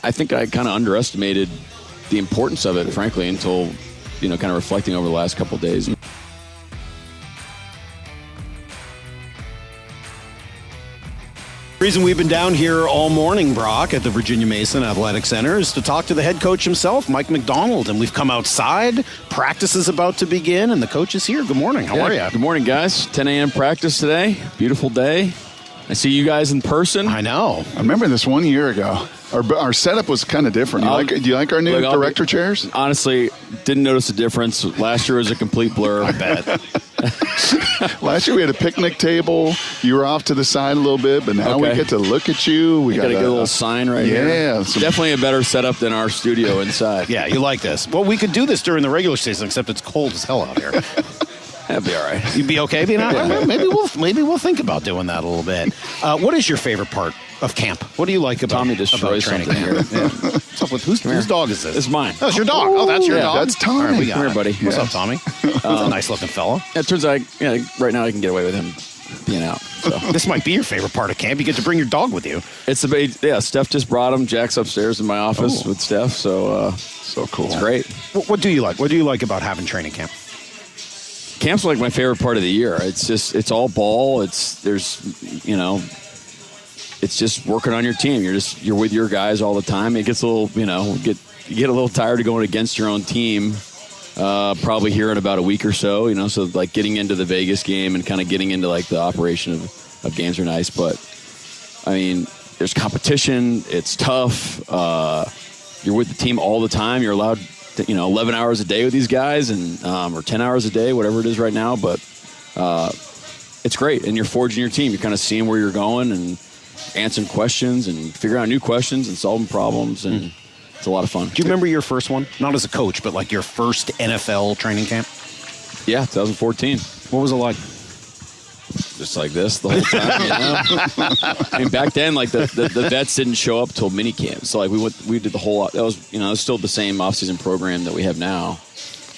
I think I kind of underestimated the importance of it, frankly, until, kind of reflecting over the last couple of days. The reason we've been down here all morning, Brock, at the Virginia Mason Athletic Center is to talk to the head coach himself, Mike Macdonald. And we've come outside. Practice is about to begin, and the coach is here. Good morning. How are you? Good morning, guys. 10 a.m. practice today. Beautiful day. I see you guys in person. I know. I remember this 1 year ago. Our setup was kind of different. Do you like our new director chairs? Honestly, didn't notice a difference. Last year was a complete blur. I bet. Last year we had a picnic table. You were off to the side a little bit, but now we get to look at you. We got a good little sign right here. Yeah. Definitely a better setup than our studio inside. Yeah, you like this. Well, we could do this during the regular season, except it's cold as hell out here. That'd be all right. You'd be okay being out there? Maybe we'll think about doing that a little bit. What is your favorite part of camp? What do you like about Tommy destroys training something camp? here. Yeah. What's up with whose dog is this? It's mine. Oh, it's your dog. Oh, that's your dog. That's Tommy. All right, we got Come here, it. buddy. What's up, Tommy? He's a nice looking fella. It turns out, right now I can get away with him being out. So. This might be your favorite part of camp. You get to bring your dog with you. It's Steph just brought him. Jack's upstairs in my office with Steph. So so cool. It's great. What do you like? What do you like about having training camp? Camp's like my favorite part of the year. It's all ball. It's just working on your team. You're with your guys all the time. It gets a little, you get a little tired of going against your own team. Probably here in about a week or so. So like getting into the Vegas game and kind of getting into like the operation of games are nice. But I mean, there's competition. It's tough. You're with the team all the time. You're allowed 11 hours a day with these guys and or 10 hours a day, whatever it is right now. But it's great. And you're forging your team. You're kind of seeing where you're going and answering questions and figuring out new questions and solving problems. And it's a lot of fun. Do you remember your first one? Not as a coach, but like your first NFL training camp? Yeah, 2014. What was it like? Just like this the whole time, I mean, back then, like the vets didn't show up till mini camp. So like we did the whole. That was it was still the same offseason program that we have now.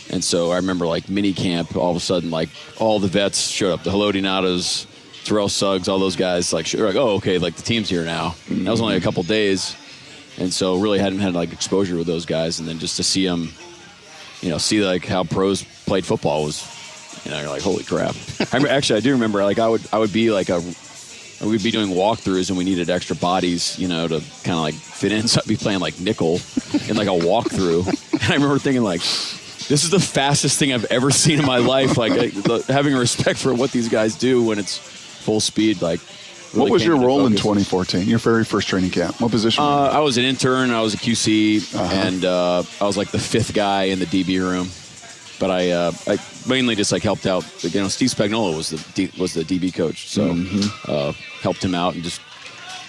And so I remember like mini camp. All of a sudden, like all the vets showed up. The Halodinatos, Terrell Suggs, all those guys. Like oh okay, like the team's here now. And that was only a couple days, and so really hadn't had like exposure with those guys. And then just to see them, see like how pros played football was. You're like, holy crap. I do remember, like, I would be like we'd be doing walkthroughs and we needed extra bodies, to kind of like fit in. So I'd be playing like nickel in like a walkthrough. And I remember thinking like, this is the fastest thing I've ever seen in my life. Like having a respect for what these guys do when it's full speed. Like, really what was your role in 2014? Your very first training camp? What position? I was an intern. I was a QC, and I was like the fifth guy in the DB room. But I mainly just like helped out. Steve Spagnuolo was the DB coach, so helped him out and just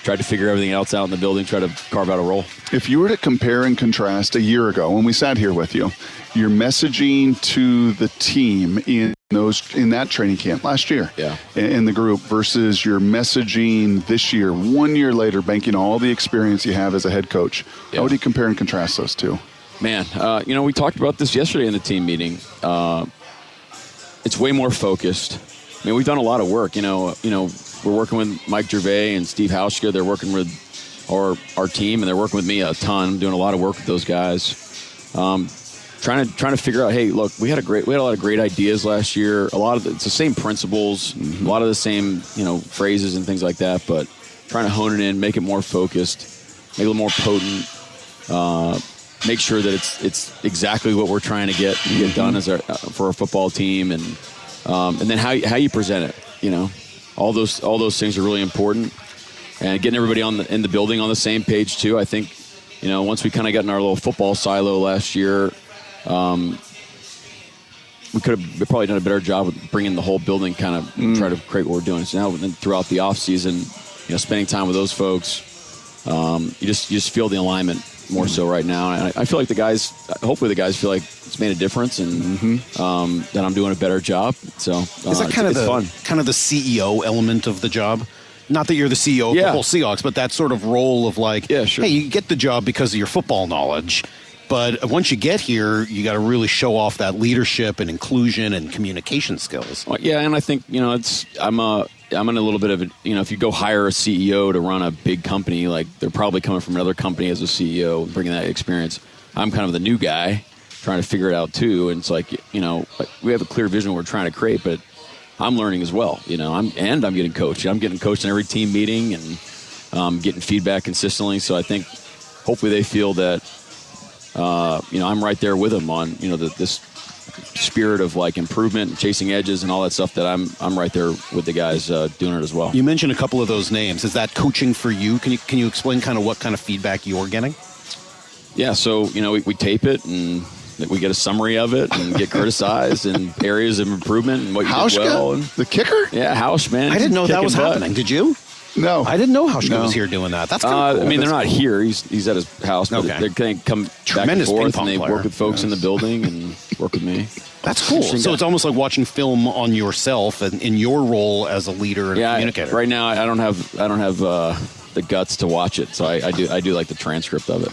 tried to figure everything else out in the building, try to carve out a role. If you were to compare and contrast a year ago when we sat here with you, your messaging to the team in that training camp last year, in the group versus your messaging this year, 1 year later, banking all the experience you have as a head coach, how would you compare and contrast those two? Man, we talked about this yesterday in the team meeting. It's way more focused. I mean, we've done a lot of work. We're working with Mike Gervais and Steve Hauschka. They're working with our team, and they're working with me a ton. I'm doing a lot of work with those guys. Trying to figure out, hey, look, we had a lot of great ideas last year. It's the same principles, a lot of the same, phrases and things like that, but trying to hone it in, make it more focused, make it a little more potent. Make sure that it's exactly what we're trying to get done for our football team, and then how you present it. All those things are really important, and getting everybody in the building on the same page too. I think once we kind of got in our little football silo last year, we could have probably done a better job of bringing the whole building kind of try to create what we're doing. So now throughout the off season, spending time with those folks, you just feel the alignment more so right now. And I feel like hopefully the guys feel like it's made a difference and that I'm doing a better job. So is that kind it's fun. Kind of the CEO element of the job? Not that you're the CEO of the whole Seahawks, but that sort of role of like, hey, you get the job because of your football knowledge. But once you get here, you got to really show off that leadership and inclusion and communication skills. Well, yeah, and I think I'm in a little bit of if you go hire a CEO to run a big company, like they're probably coming from another company as a CEO, bringing that experience. I'm kind of the new guy trying to figure it out too. And it's like, we have a clear vision we're trying to create, but I'm learning as well, I'm getting coached. I'm getting coached in every team meeting and getting feedback consistently. So I think hopefully they feel that, I'm right there with them on, this spirit of like improvement and chasing edges and all that stuff, that I'm right there with the guys doing it as well. You mentioned a couple of those names. Is that coaching for you? Can you explain kind of what kind of feedback you're getting? Yeah, so we tape it and we get a summary of it and get criticized and areas of improvement and what you did well. And the kicker? Yeah, Hausch, man. I didn't know that was happening. Did you? No, I didn't know Hauschka was here doing that. That's kind of cool. I mean, they're not here. He's at his house, but they're going to come Tremendous back and forth, ping pong and they player. work with folks in the building and work with me. That's cool. So it's almost like watching film on yourself and in your role as a leader and communicator. Right now, I don't have the guts to watch it, so I do like the transcript of it.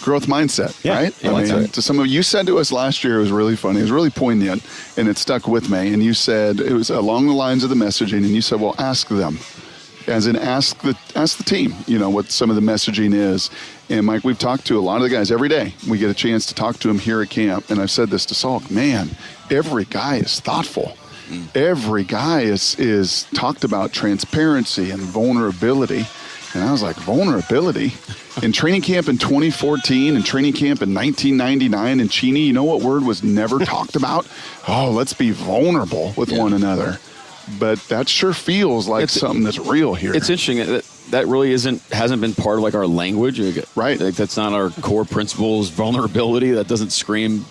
Growth mindset, right? Yeah, that's right. To some of you said to us last year, it was really funny. It was really poignant, and it stuck with me. And you said it was along the lines of the messaging, and you said, "Well, ask them." As in, ask the team, what some of the messaging is. And Mike, we've talked to a lot of the guys every day. We get a chance to talk to them here at camp. And I've said this to Salk, man, every guy is thoughtful. Every guy is talked about transparency and vulnerability. And I was like, vulnerability? In training camp in 2014 and training camp in 1999 in Cheney, you know what word was never talked about? Oh, let's be vulnerable with one another. But that sure feels like something that's real here. It's interesting that really hasn't been part of like our language, right? Like that's not our core principles. Vulnerability, that doesn't scream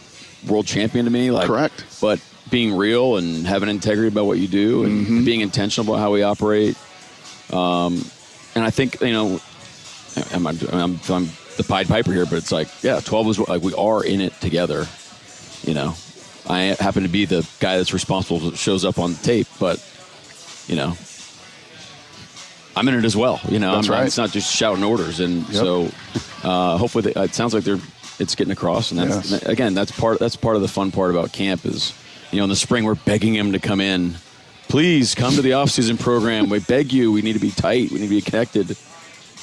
world champion to me. Like, correct. But being real and having integrity about what you do and being intentional about how we operate. And I think I'm the Pied Piper here, but it's like 12 is like we are in it together. I happen to be the guy that's responsible that shows up on tape, but I'm in it as well. That's right. It's not just shouting orders, and so hopefully it sounds like it's getting across. And that's again, that's part of the fun part about camp is, in the spring we're begging him to come in. Please come to the off-season program. We beg you. We need to be tight. We need to be connected.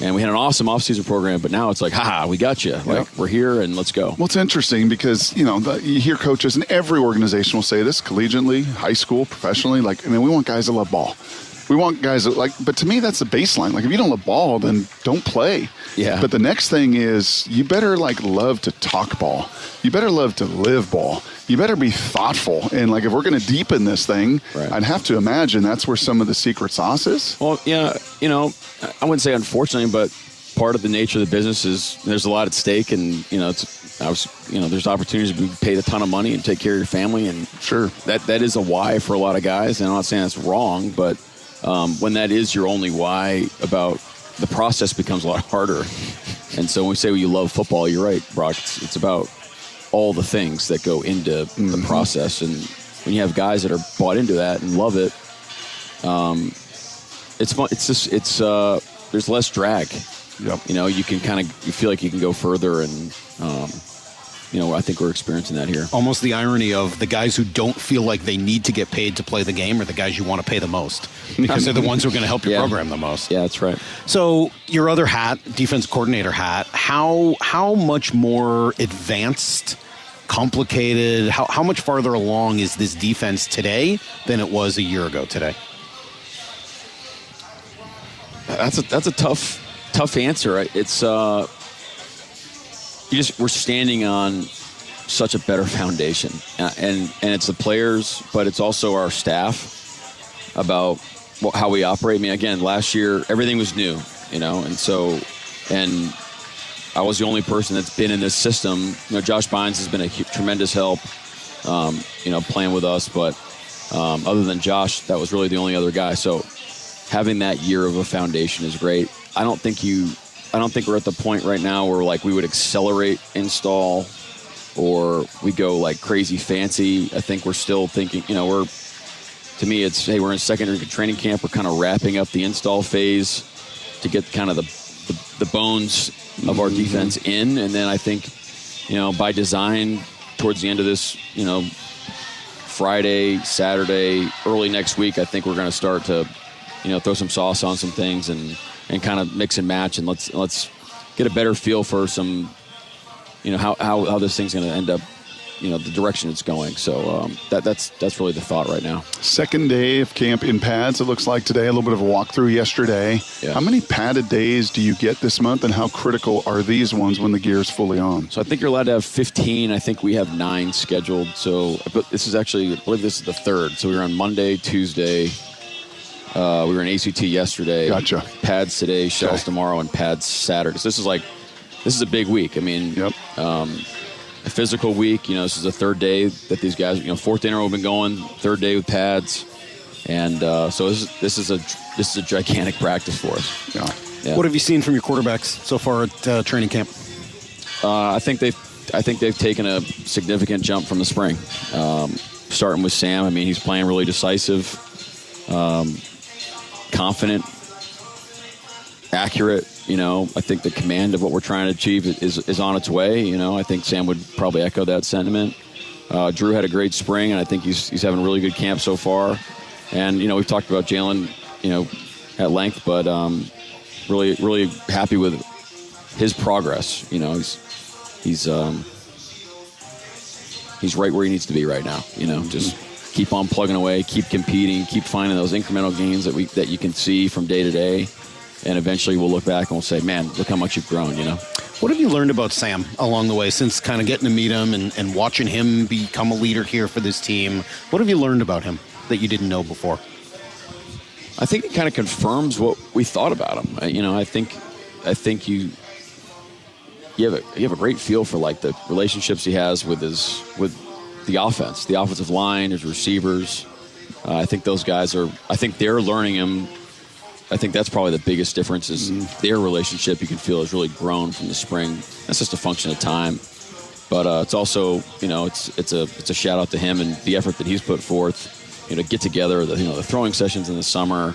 And we had an awesome off-season program, but now it's like, we got you. Like, we're here, and let's go. Well, it's interesting because, you hear coaches, and every organization will say this, collegiately, high school, professionally, we want guys that love ball. We want guys that but to me, that's the baseline. Like, if you don't love ball, then don't play. Yeah. But the next thing is you better, love to talk ball. You better love to live ball. You better be thoughtful. And, if we're going to deepen this thing, I'd have to imagine that's where some of the secret sauce is. Well, I wouldn't say unfortunately, but part of the nature of the business is there's a lot at stake, and there's opportunities to be paid a ton of money and take care of your family, and sure that is a why for a lot of guys. And I'm not saying that's wrong, but when that is your only why, about the process becomes a lot harder. And so when we say you love football, you're right, Brock. It's about all the things that go into the process, and when you have guys that are bought into that and love it, it's fun. There's less drag. Yep. You can you feel like you can go further, and I think we're experiencing that here. Almost the irony of the guys who don't feel like they need to get paid to play the game are the guys you want to pay the most, because they're the ones who are going to help your program the most. Yeah, that's right. So your other hat, defense coordinator hat, how much more advanced, complicated, how much farther along is this defense today than it was a year ago today? That's a tough answer. It's we're standing on such a better foundation, and it's the players, but it's also our staff about how we operate. I mean, again, last year everything was new, and I was the only person that's been in this system. Josh Bynes has been a tremendous help, playing with us, but other than Josh, that was really the only other guy. So having that year of a foundation is great. I don't think we're at the point right now where we would accelerate install or we go crazy fancy. I think we're still thinking, to me it's, hey, we're in secondary training camp. We're kind of wrapping up the install phase to get kind of the bones of our defense in. And then I think, by design towards the end of this, Friday, Saturday, early next week, I think we're going to start to, throw some sauce on some things and kind of mix and match, and let's get a better feel for some, how this thing's going to end up, the direction it's going. So that's really the thought right now. Second day of camp in pads, it looks like today. A little bit of a walkthrough yesterday. Yeah. How many padded days do you get this month, and how critical are these ones when the gear's fully on? So I think you're allowed to have 15. I think we have 9 scheduled. So this is actually, I believe this is the 3rd. So we were on Monday, Tuesday. We were in ACT yesterday. Gotcha. Pads today, shells tomorrow, and pads Saturday. So this is a big week. I mean, yep. A physical week. This is the 3rd day that these guys, 4th day in a row we've been going, 3rd day with pads, and so this is a gigantic practice for us. Yeah. What have you seen from your quarterbacks so far at training camp? I think they've taken a significant jump from the spring. Starting with Sam, I mean, he's playing really decisive, confident, accurate. I think the command of what we're trying to achieve is on its way. I think Sam would probably echo that sentiment. Drew had a great spring, and I think he's having a really good camp so far. And, we've talked about Jalen, at length, but really, really happy with his progress. He's right where he needs to be right now. Just keep on plugging away, keep competing, keep finding those incremental gains that you can see from day to day. And eventually we'll look back and we'll say, man, look how much you've grown, What have you learned about Sam along the way since kind of getting to meet him and watching him become a leader here for this team? What have you learned about him that you didn't know before? I think it kind of confirms what we thought about him. I think you have a great feel for like the relationships he has with the offense, the offensive line, his receivers. I think those guys they're learning him. I think that's probably the biggest difference is their relationship. You can feel has really grown from the spring. That's just a function of time, but it's also it's a shout out to him and the effort that he's put forth. Get together, the throwing sessions in the summer,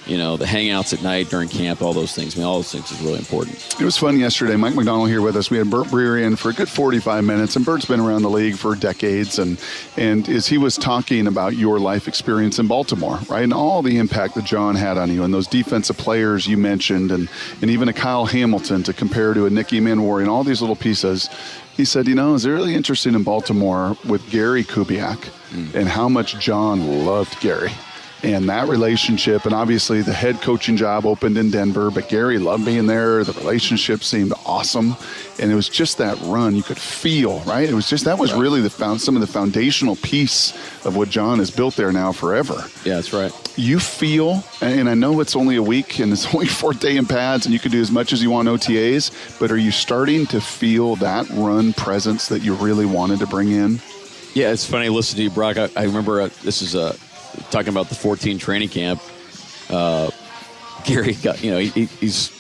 the hangouts at night during camp, all those things. I mean, all those things is really important. It was fun yesterday. Mike Macdonald here with us. We had Bert Breer in for a good 45 minutes, and Bert's been around the league for decades. And as he was talking about your life experience in Baltimore, right, and all the impact that John had on you, and those defensive players you mentioned, and even a Kyle Hamilton to compare to a Nicky Manwari, and all these little pieces. He said, it's really interesting in Baltimore with Gary Kubiak and how much John loved Gary. And that relationship, and obviously the head coaching job opened in Denver, but Gary loved being there. The relationship seemed awesome. And it was just that run you could feel, right? It was just, that was really some of the foundational piece of what John has built there now forever. Yeah, that's right. You feel, and I know it's only a week and it's only 4th day in pads and you can do as much as you want OTAs, but are you starting to feel that run presence that you really wanted to bring in? Yeah, it's funny listening to you, Brock. I remember this is talking about the 14 training camp. Gary got, he's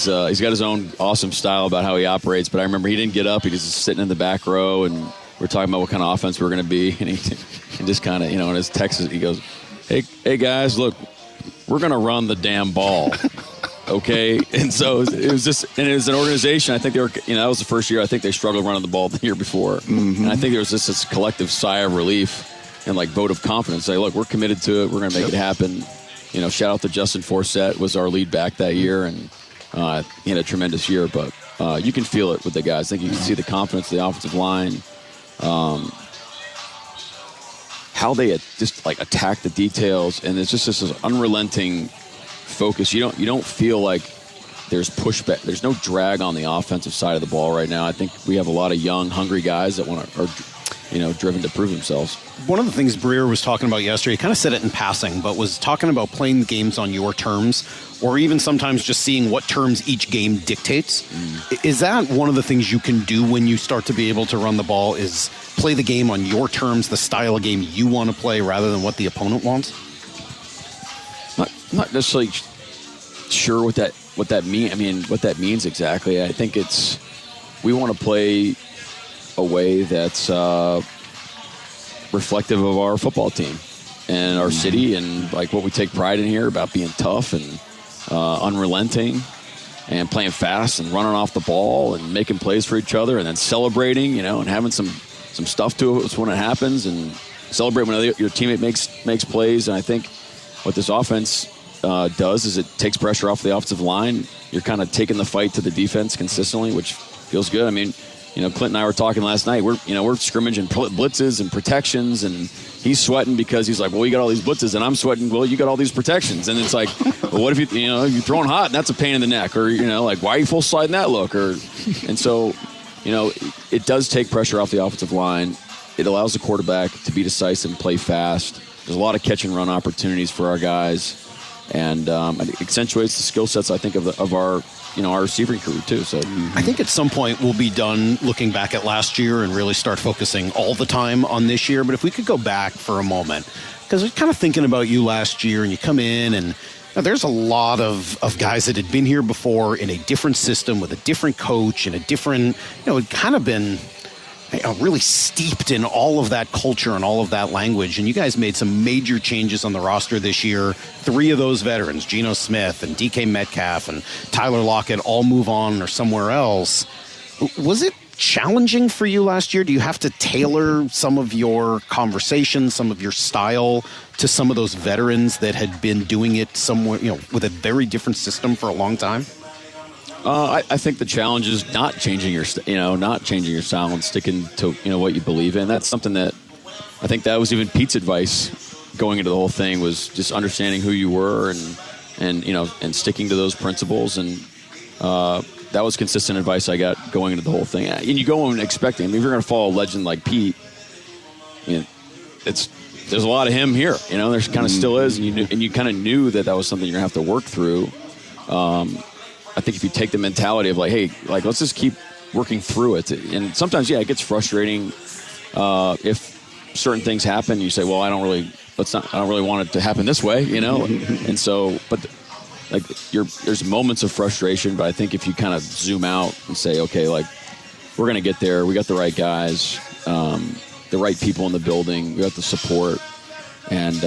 got his own awesome style about how he operates, but I remember he didn't get up. He was just sitting in the back row, and we're talking about what kind of offense we were going to be, and he just kind of, in his text, he goes, hey guys, look, we're going to run the damn ball. Okay. And so it was just, and it was an organization. I think they were, that was the first year. I think they struggled running the ball the year before. Mm-hmm. And I think there was just this collective sigh of relief and like vote of confidence. Say, look, we're committed to it. We're going to make it happen. Shout out to Justin Forsett, was our lead back that year. And he had a tremendous year, but you can feel it with the guys. I think you can see the confidence of the offensive line. How they just like attack the details. And it's just this unrelenting focus. You don't feel like there's pushback. There's no drag on the offensive side of the ball right now. I think we have a lot of young, hungry guys that are driven to prove themselves. One of the things Breer was talking about yesterday, he kind of said it in passing, but was talking about playing games on your terms, or even sometimes just seeing what terms each game dictates. Is that one of the things you can do when you start to be able to run the ball, is play the game on your terms, the style of game you want to play rather than what the opponent wants? Not necessarily sure what that means. I mean, what that means exactly. I think we want to play a way that's reflective of our football team and our city, and like what we take pride in here about being tough and unrelenting and playing fast and running off the ball and making plays for each other and then celebrating, and having some stuff to us when it happens. And celebrate when your teammate makes plays. And I think what this offense does is it takes pressure off the offensive line. You're kind of taking the fight to the defense consistently, which feels good. I mean, Clint and I were talking last night. We're scrimmaging blitzes and protections, and he's sweating because he's like, well, you got all these blitzes, and I'm sweating, well, you got all these protections. And it's like, well, what if you're throwing hot, and that's a pain in the neck, or like, why are you full sliding that look? And so, it does take pressure off the offensive line. It allows the quarterback to be decisive and play fast. There's a lot of catch and run opportunities for our guys, and it accentuates the skill sets, I think, of our our receiving crew too. So I think at some point we'll be done looking back at last year and really start focusing all the time on this year. But if we could go back for a moment, because we're kind of thinking about you last year, and you come in and there's a lot of guys that had been here before in a different system with a different coach and a different, it kind of been really steeped in all of that culture and all of that language. And you guys made some major changes on the roster this year. 3 of those veterans, Geno Smith and DK Metcalf and Tyler Lockett, all move on or somewhere else. Was it challenging for you last year? Do you have to tailor some of your conversation, some of your style to some of those veterans that had been doing it somewhere, with a very different system for a long time? I think the challenge is not changing your style and sticking to what you believe in. That's something that I think that was even Pete's advice going into the whole thing, was just understanding who you were and sticking to those principles. And that was consistent advice I got going into the whole thing. And you go in expecting. If you're going to follow a legend like Pete, there's a lot of him here. There kind of still is, and you kind of knew that was something you're going to have to work through. I think if you take the mentality of like, hey, like, let's just keep working through it. And sometimes, it gets frustrating if certain things happen. You say, well, I don't really want it to happen this way, And so, but there's moments of frustration. But I think if you kind of zoom out and say, okay, like, we're going to get there. We got the right guys, the right people in the building. We got the support, and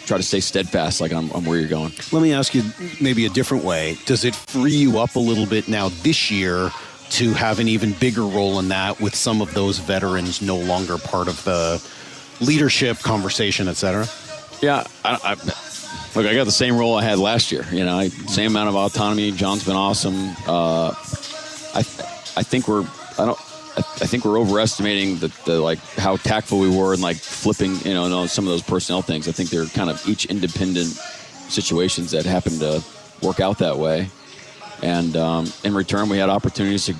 try to stay steadfast, like on where you're going. Let me ask you maybe a different way. Does it free you up a little bit now this year to have an even bigger role in that, with some of those veterans no longer part of the leadership conversation, et cetera? Yeah. I got the same role I had last year. Same amount of autonomy. John's been awesome. I think we're overestimating the how tactful we were and flipping, some of those personnel things. I think they're kind of each independent situations that happened to work out that way. And in return, we had opportunities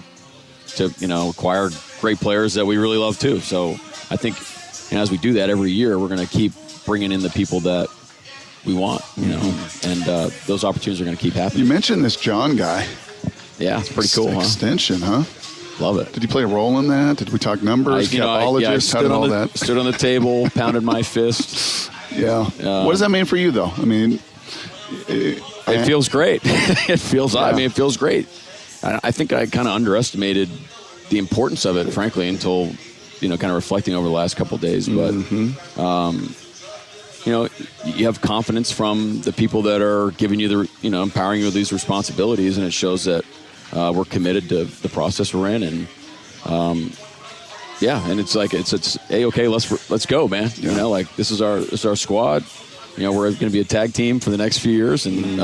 to acquire great players that we really love too. So I think as we do that every year, we're going to keep bringing in the people that we want, and those opportunities are going to keep happening. You mentioned this John guy. Yeah, it's pretty cool, extension, huh? Love it. Did you play a role in that? Did we talk numbers, capologists? How did all that? Stood on the table, pounded my fist. Yeah. What does that mean for you, though? I mean, it feels great. It feels great. I think I kind of underestimated the importance of it, frankly, until kind of reflecting over the last couple of days. But you have confidence from the people that are giving you empowering you with these responsibilities, and it shows that we're committed to the process we're in, and and it's hey, okay, let's go, man. Yeah. This is our squad. We're going to be a tag team for the next few years, and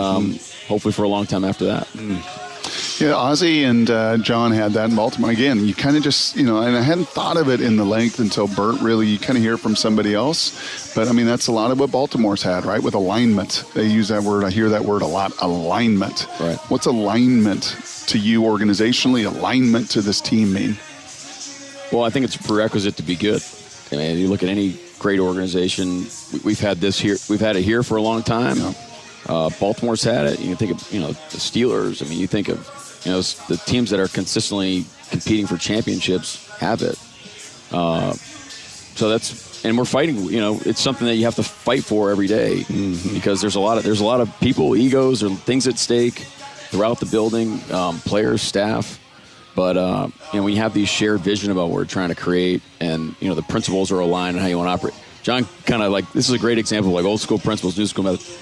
hopefully for a long time after that. Yeah, Ozzie and John had that in Baltimore. Again, you kind of just, and I hadn't thought of it in the length until Bert really, you kind of hear from somebody else. But, I mean, that's a lot of what Baltimore's had, right, with alignment. They use that word. I hear that word a lot, alignment. Right. What's alignment to you organizationally, alignment to this team mean? Well, I think it's a prerequisite to be good. I mean, you look at any great organization, we've had this here. We've had it here for a long time. Yeah. Baltimore's had it. You can think of, the Steelers. I mean, you think of, the teams that are consistently competing for championships have it. So and we're fighting, it's something that you have to fight for every day, because there's a lot of people, egos, or things at stake throughout the building, players, staff. But, when you have these shared vision about what we're trying to create, and, the principles are aligned on how you want to operate. John kind of this is a great example of old school principles, new school methods.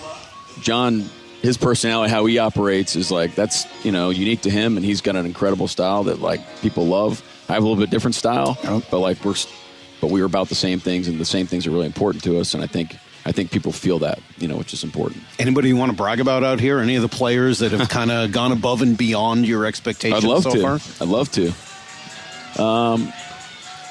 John, his personality, how he operates is that's, unique to him, and he's got an incredible style that people love. I have a little bit different style, but but we were about the same things, and the same things are really important to us. And I think people feel that, which is important. Anybody you want to brag about out here? Any of the players that have kind of gone above and beyond your expectations so far? I'd love to.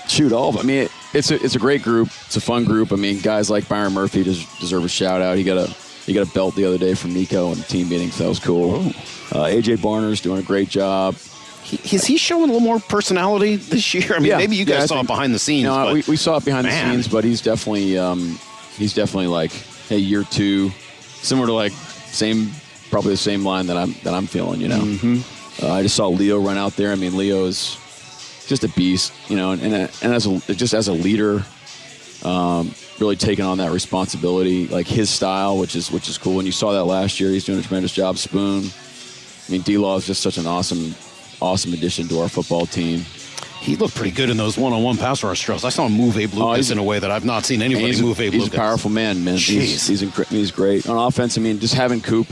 Shoot, all of them. I mean, it's a great group. It's a fun group. I mean, guys like Byron Murphy deserve a shout out. He got a belt the other day from Nico in the team meeting, so that was cool. AJ Barner's doing a great job. Is he showing a little more personality this year? I mean, maybe you guys saw it behind the scenes. No, we saw it behind the scenes, but he's definitely like, hey, year 2, similar to like probably the same line that I'm feeling. Mm-hmm. I just saw Leo run out there. I mean, Leo is just a beast, and as a leader, really taking on that responsibility, like his style, which is cool. And you saw that last year. He's doing a tremendous job. Spoon. I mean, D-Law is just such an awesome addition to our football team. He looked pretty good in those one-on-one pass rush drills. I saw him move Abe Lucas in a way that I've not seen anybody move Abe Lucas. He's a powerful man, man. He's great. On offense, I mean, just having Coop,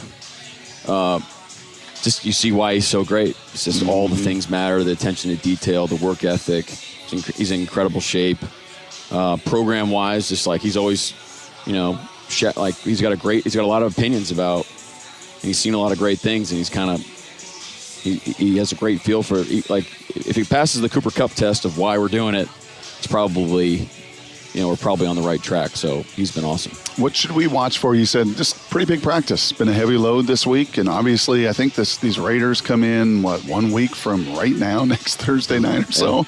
just you see why he's so great. It's just all the things matter, the attention to detail, the work ethic. He's in incredible shape. Program-wise, just like he's always, like he's got a lot of opinions about, and he's seen a lot of great things, and he's kind of, he has a great feel for it. Like, if he passes the Cooper Cup test of why we're doing it, it's probably, we're probably on the right track. So he's been awesome. What should we watch for? You said just pretty big practice. Been a heavy load this week, and obviously I think these Raiders come in, 1 week from right now, next Thursday night or so.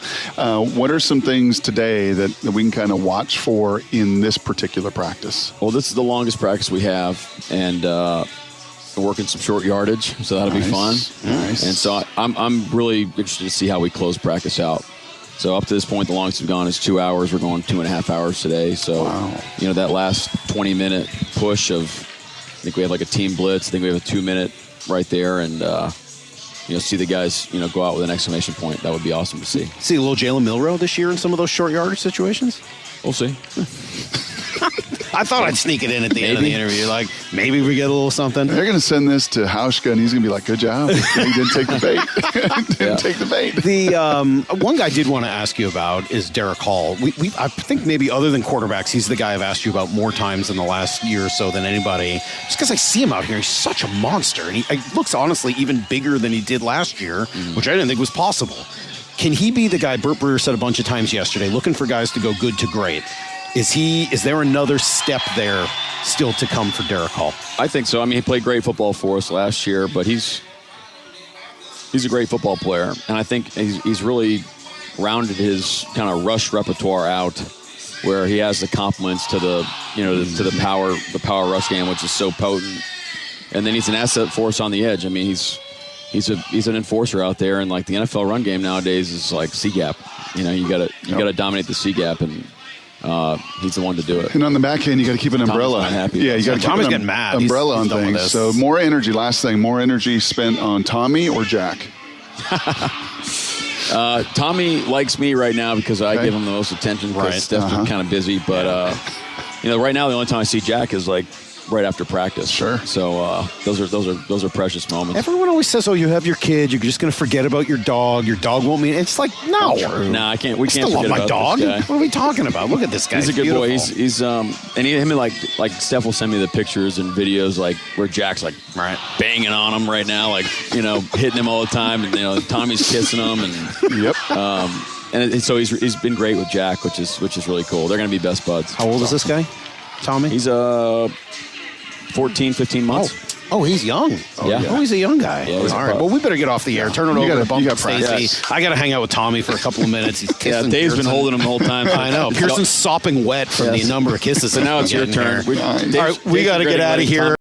What are some things today that we can kind of watch for in this particular practice? Well, this is the longest practice we have, and working some short yardage, so that'll be fun. Nice. And so I'm really interested to see how we close practice out. So up to this point, the longest we've gone is 2 hours. We're going 2.5 hours today. So, that last 20-minute push of, I think we have like a team blitz. I think we have a 2-minute right there. And, see the guys, go out with an exclamation point. That would be awesome to see. See a little Jalen Milroe this year in some of those short yardage situations? We'll see. I thought I'd sneak it in at the end of the interview. Like, maybe we get a little something. They're going to send this to Hauschka, and he's going to be like, good job. He didn't take the bait. Take the bait. The one guy I did want to ask you about is Derick Hall. I think maybe other than quarterbacks, he's the guy I've asked you about more times in the last year or so than anybody. Just because I see him out here, he's such a monster. And he looks, honestly, even bigger than he did last year, which I didn't think was possible. Can he be the guy, Burt Breer said a bunch of times yesterday, looking for guys to go good to great? Is there another step there still to come for Derick Hall? I think so. I mean, he played great football for us last year, but he's a great football player, and I think he's really rounded his kind of rush repertoire out, where he has the complements to the to the power rush game, which is so potent, and then he's an asset for us on the edge. I mean, he's an enforcer out there, and like the NFL run game nowadays is like C gap. You gotta dominate the C gap, and he's the one to do it. And on the back end, you got to keep an umbrella. Yeah, you got to keep getting mad. Umbrella on things. So more energy. Last thing, more energy spent on Tommy or Jack? Tommy likes me right now because I give him the most attention. Because Steph's been kind of busy, but right now the only time I see Jack is like right after practice. Sure. So those are precious moments. Everyone always says, "Oh, you have your kid. You're just going to forget about your dog. Your dog won't mean." It's like, no. Nah, I can't. We can't still forget love my about dog. This guy. What are we talking about? Look at this guy. He's a good beautiful boy. He's and him and like Steph will send me the pictures and videos like where Jack's like banging on him right now, like hitting him all the time, and Tommy's kissing him, and and so he's been great with Jack, which is really cool. They're going to be best buds. How old is this guy, Tommy? He's 14, 15 months. Oh, he's young. Oh, he's a young guy. Yeah, all right. Well, we better get off the air. Turn it over to Bump Stacy. I got to hang out with Tommy for a couple of minutes. He's kissing. Dave's Pearson. been holding him the whole time. I know. Pearson's sopping wet from the number of kisses. So now it's your turn. All right, we got to get out of here.